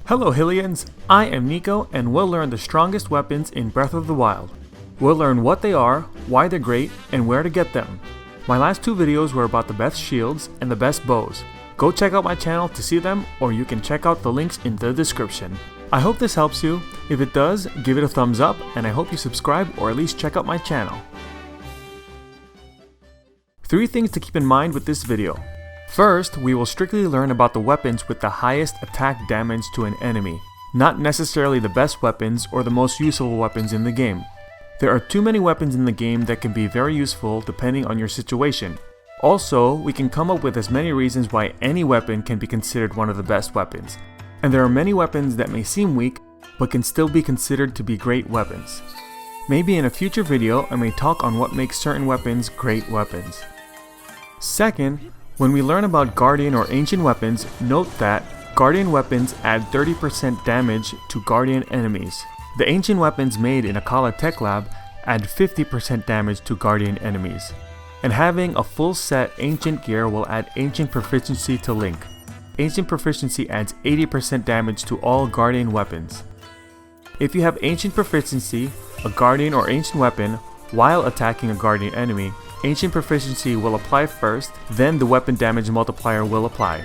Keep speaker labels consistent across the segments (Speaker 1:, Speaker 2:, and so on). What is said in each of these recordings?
Speaker 1: Hello Hylians, I am Nico and we'll learn the strongest weapons in Breath of the Wild. We'll learn what they are, why they're great, and where to get them. My last two videos were about the best shields and the best bows. Go check out my channel to see them, or you can check out the links in the description. I hope this helps you. If it does, give it a thumbs up, and I hope you subscribe or at least check out my channel. 3 things to keep in mind with this video. First, we will strictly learn about the weapons with the highest attack damage to an enemy, not necessarily the best weapons or the most useful weapons in the game. There are too many weapons in the game that can be very useful depending on your situation. Also, we can come up with as many reasons why any weapon can be considered one of the best weapons. And there are many weapons that may seem weak, but can still be considered to be great weapons. Maybe in a future video I may talk on what makes certain weapons great weapons. Second, when we learn about Guardian or Ancient weapons, note that Guardian weapons add 30% damage to Guardian enemies. The Ancient weapons made in Akala Tech Lab add 50% damage to Guardian enemies. And having a full set Ancient gear will add Ancient proficiency to Link. Ancient proficiency adds 80% damage to all Guardian weapons. If you have Ancient proficiency, a Guardian or Ancient weapon, while attacking a Guardian enemy, Ancient proficiency will apply first, then the weapon damage multiplier will apply.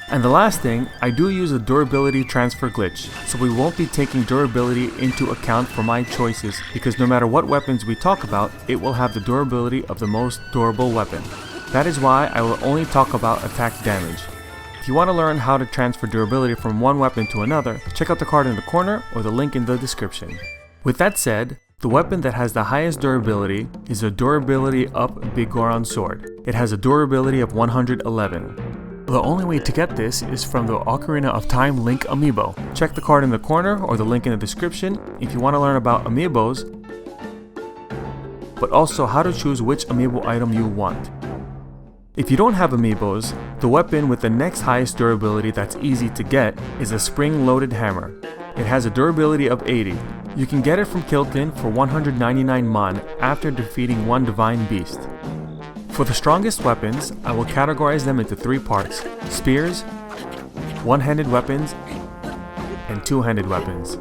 Speaker 1: And the last thing, I do use a durability transfer glitch, so we won't be taking durability into account for my choices, because no matter what weapons we talk about, it will have the durability of the most durable weapon. That is why I will only talk about attack damage. If you want to learn how to transfer durability from one weapon to another, check out the card in the corner or the link in the description. With that said, the weapon that has the highest durability is a durability up Big Goron sword. It has a durability of 111. The only way to get this is from the Ocarina of Time Link Amiibo. Check the card in the corner or the link in the description if you want to learn about Amiibos, but also how to choose which Amiibo item you want. If you don't have Amiibos, the weapon with the next highest durability that's easy to get is a spring-loaded hammer. It has a durability of 80. You can get it from Kilkin for 199 Mon after defeating one Divine Beast. For the strongest weapons, I will categorize them into 3 parts: spears, one-handed weapons, and two-handed weapons.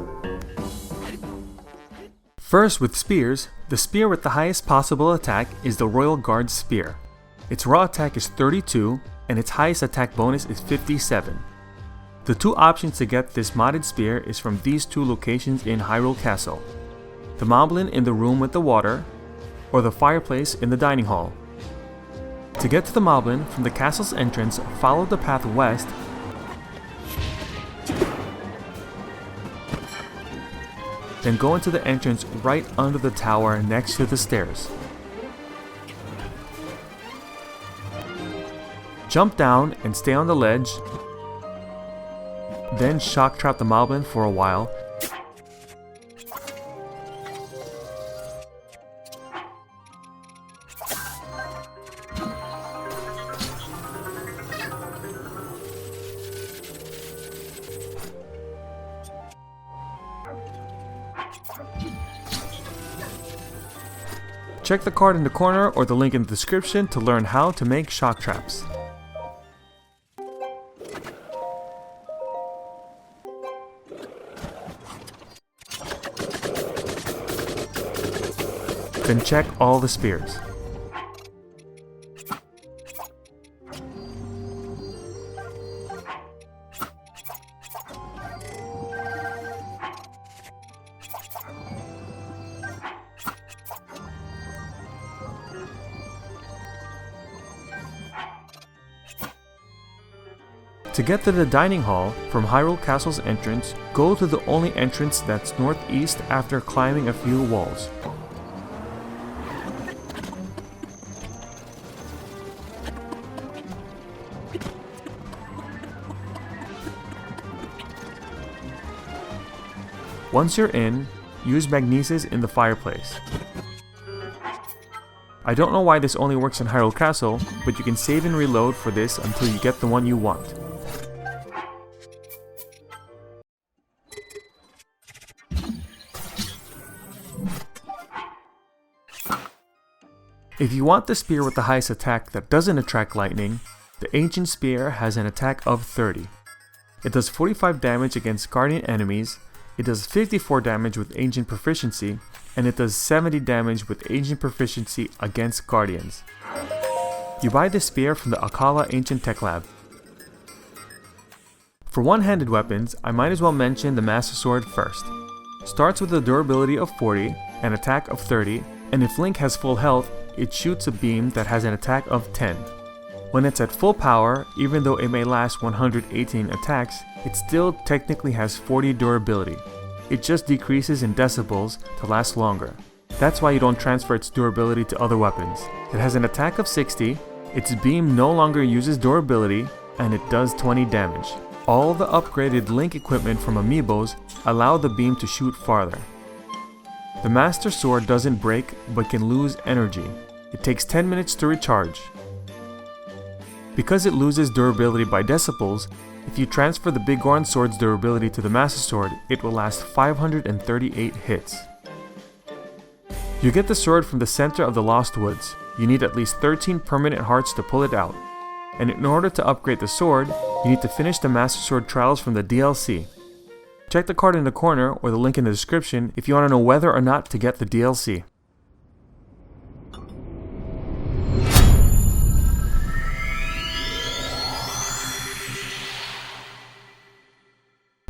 Speaker 1: First, with spears, the spear with the highest possible attack is the Royal Guard Spear. Its raw attack is 32, and its highest attack bonus is 57. The 2 options to get this modded spear is from these 2 locations in Hyrule Castle: the Moblin in the room with the water, or the fireplace in the dining hall. To get to the Moblin from the castle's entrance, follow the path west, then go into the entrance right under the tower next to the stairs. Jump down and stay on the ledge, then shock trap the Moblin for a while. Check the card in the corner or the link in the description to learn how to make shock traps. Then check all the spears. To get to the dining hall from Hyrule Castle's entrance, go to the only entrance that's northeast after climbing a few walls. Once you're in, use magnesis in the fireplace. I don't know why this only works in Hyrule Castle, but you can save and reload for this until you get the one you want. If you want the spear with the highest attack that doesn't attract lightning, the Ancient Spear has an attack of 30. It does 45 damage against guardian enemies, it does 54 damage with ancient proficiency, and it does 70 damage with ancient proficiency against guardians. You buy this spear from the Akala Ancient Tech Lab. For one-handed weapons, I might as well mention the Master Sword first. Starts with a durability of 40, an attack of 30, and if Link has full health, it shoots a beam that has an attack of 10. When it's at full power, even though it may last 118 attacks, it still technically has 40 durability. It just decreases in decibels to last longer. That's why you don't transfer its durability to other weapons. It has an attack of 60, its beam no longer uses durability, and it does 20 damage. All the upgraded Link equipment from Amiibos allow the beam to shoot farther. The Master Sword doesn't break but can lose energy. It takes 10 minutes to recharge. Because it loses durability by decibels, if you transfer the Bigorn Sword's durability to the Master Sword, it will last 538 hits. You get the sword from the center of the Lost Woods. You need at least 13 permanent hearts to pull it out. And in order to upgrade the sword, you need to finish the Master Sword trials from the DLC. Check the card in the corner or the link in the description if you want to know whether or not to get the DLC.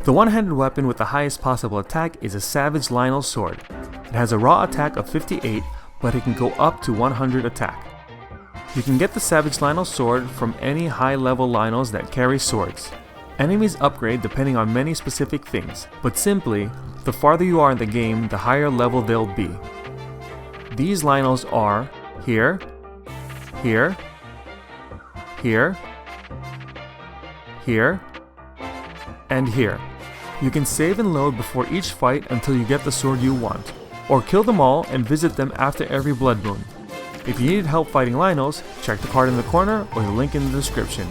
Speaker 1: The one-handed weapon with the highest possible attack is a Savage Lynel sword. It has a raw attack of 58, but it can go up to 100 attack. You can get the Savage Lynel sword from any high-level Lynels that carry swords. Enemies upgrade depending on many specific things, but simply, the farther you are in the game, the higher level they'll be. These Lynels are here, here, here, here, and here. You can save and load before each fight until you get the sword you want, or kill them all and visit them after every blood moon. If you need help fighting Lynels, check the card in the corner or the link in the description.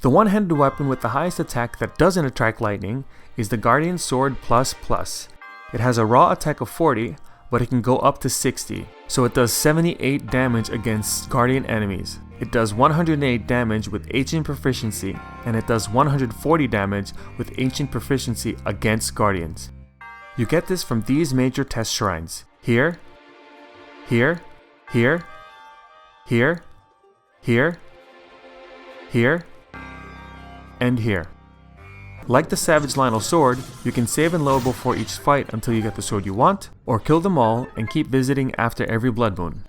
Speaker 1: The one-handed weapon with the highest attack that doesn't attract lightning is the Guardian Sword Plus Plus. It has a raw attack of 40, but it can go up to 60, so it does 78 damage against guardian enemies. It does 108 damage with Ancient Proficiency, and it does 140 damage with Ancient Proficiency against guardians. You get this from these major test shrines. Here, here, here, here, here, here, and here. Like the Savage Lynel sword, you can save and load before each fight until you get the sword you want, or kill them all and keep visiting after every blood moon.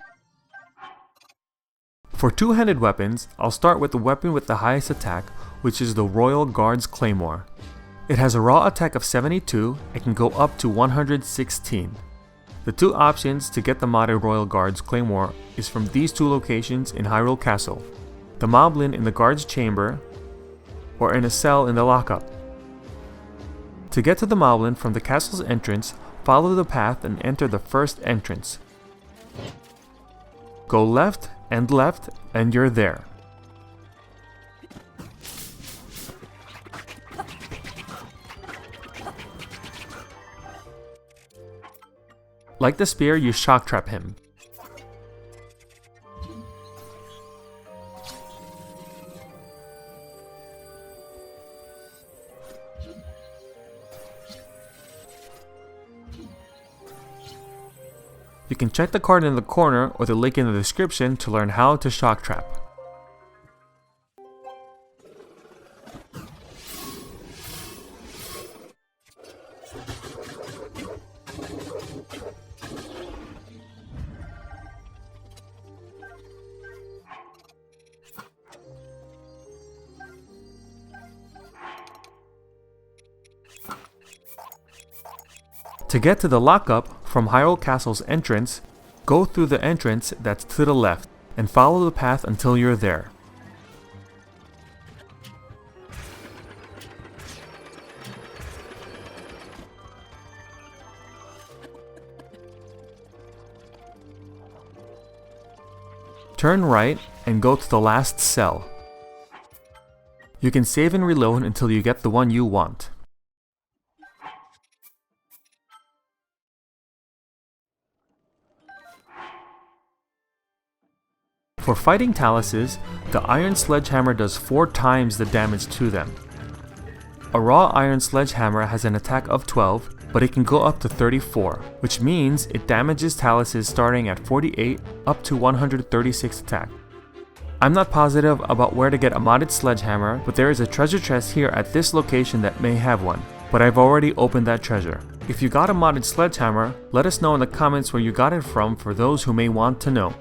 Speaker 1: For two-handed weapons, I'll start with the weapon with the highest attack, which is the Royal Guard's Claymore. It has a raw attack of 72 and can go up to 116. The two options to get the modded Royal Guard's Claymore is from these two locations in Hyrule Castle, the Moblin in the Guard's Chamber, or in a cell in the lockup. To get to the Moblin from the castle's entrance, follow the path and enter the first entrance. Go left, and you're there. Like the spear, you shock trap him. You can check the card in the corner or the link in the description to learn how to shock trap. To get to the lockup from Hyrule Castle's entrance, go through the entrance that's to the left and follow the path until you're there. Turn right and go to the last cell. You can save and reload until you get the one you want. For fighting Taluses, the Iron Sledgehammer does 4 times the damage to them. A raw Iron Sledgehammer has an attack of 12, but it can go up to 34, which means it damages Taluses starting at 48 up to 136 attack. I'm not positive about where to get a modded Sledgehammer, but there is a treasure chest here at this location that may have one, but I've already opened that treasure. If you got a modded Sledgehammer, let us know in the comments where you got it from for those who may want to know.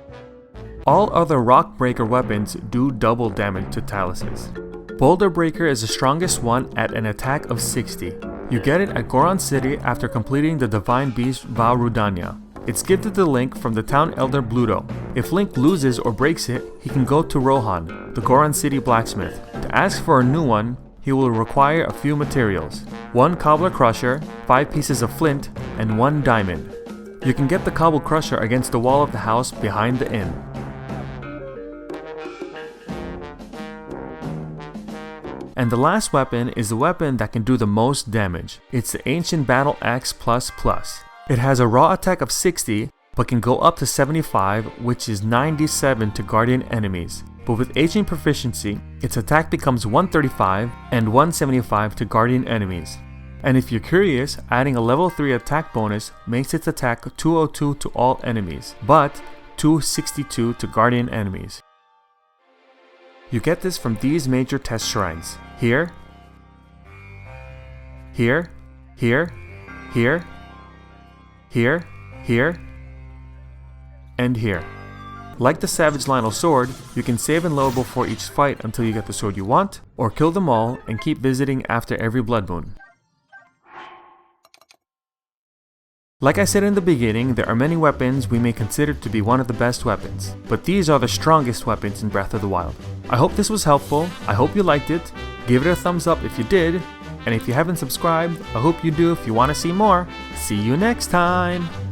Speaker 1: All other Rock Breaker weapons do double damage to Taluses. Boulder Breaker is the strongest one at an attack of 60. You get it at Goron City after completing the Divine Beast Vau Rudania. It's gifted to Link from the Town Elder Bluto. If Link loses or breaks it, he can go to Rohan, the Goron City blacksmith. To ask for a new one, he will require a few materials. 1 Cobbler Crusher, 5 pieces of flint, and 1 diamond. You can get the Cobble Crusher against the wall of the house behind the inn. And the last weapon is the weapon that can do the most damage. It's the Ancient Battle Axe ++. It has a raw attack of 60, but can go up to 75, which is 97 to guardian enemies. But with Ancient Proficiency, its attack becomes 135 and 175 to guardian enemies. And if you're curious, adding a level 3 attack bonus makes its attack 202 to all enemies, but 262 to guardian enemies. You get this from these major test shrines. Here, here, here, here, here, here, and here. Like the Savage Lynel sword, you can save and load before each fight until you get the sword you want, or kill them all and keep visiting after every blood moon. Like I said in the beginning, there are many weapons we may consider to be one of the best weapons, but these are the strongest weapons in Breath of the Wild. I hope this was helpful, I hope you liked it, give it a thumbs up if you did, and if you haven't subscribed, I hope you do if you want to see more. See you next time!